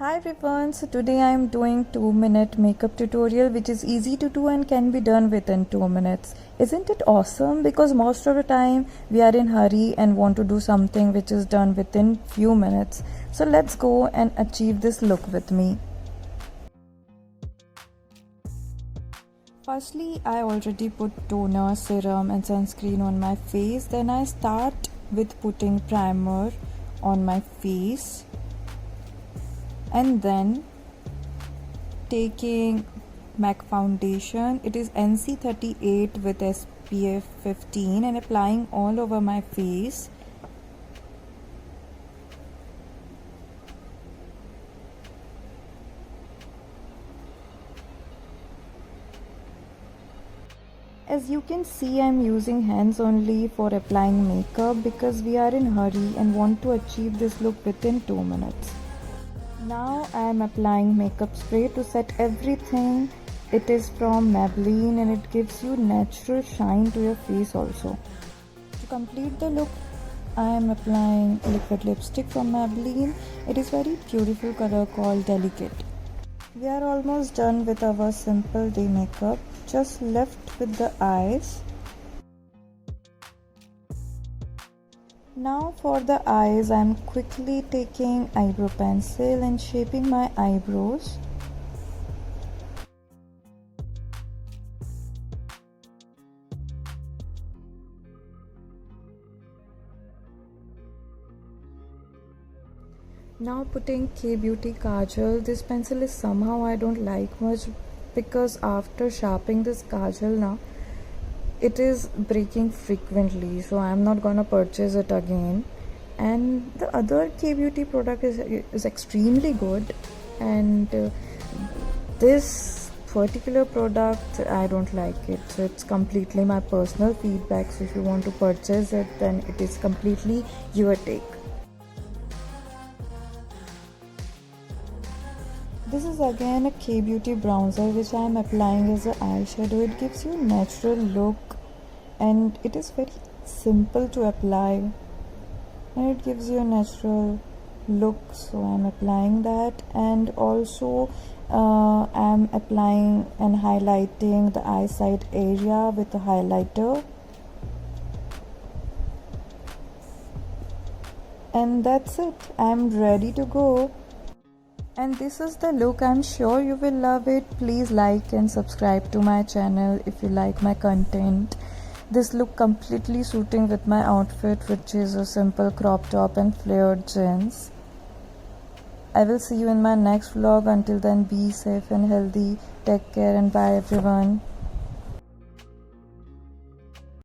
Hi everyone, so today I am doing 2-minute makeup tutorial which is easy to do and can be done within 2 minutes. Isn't it awesome? Because most of the time we are in hurry and want to do something which is done within few minutes. So let's go and achieve this look with me. Firstly, I already put toner, serum and sunscreen on my face. Then I start with putting primer on my face. And then taking MAC foundation, it is NC38 with SPF 15, and applying all over my face. As you can see, I am using hands only for applying makeup because we are in hurry and want to achieve this look within 2 minutes. Now I am applying makeup spray to set everything. It is from Maybelline and it gives you natural shine to your face also. To complete the look, I am applying liquid lipstick from Maybelline. It is very beautiful color called Delicate. We are almost done with our simple day makeup. Just left with the eyes. Now for the eyes, I am quickly taking eyebrow pencil and shaping my eyebrows. Now putting K Beauty Kajal. This pencil is somehow I don't like much because after sharpening this kajal now, it is breaking frequently, so I'm not gonna purchase it again. And the other K Beauty product is extremely good, and this particular product I don't like it, so it's completely my personal feedback. So if you want to purchase it, then it is completely your take. This is again a K Beauty bronzer which I am applying as an eyeshadow. It gives you natural look and it is very simple to apply and it gives you a natural look, so I am applying that. And also I am applying and highlighting the eye side area with a highlighter. And that's it, I am ready to go. And this is the look. I'm sure you will love it. Please like and subscribe to my channel if you like my content. This look completely suiting with my outfit, which is a simple crop top and flared jeans. I will see you in my next vlog. Until then, be safe and healthy. Take care and bye everyone.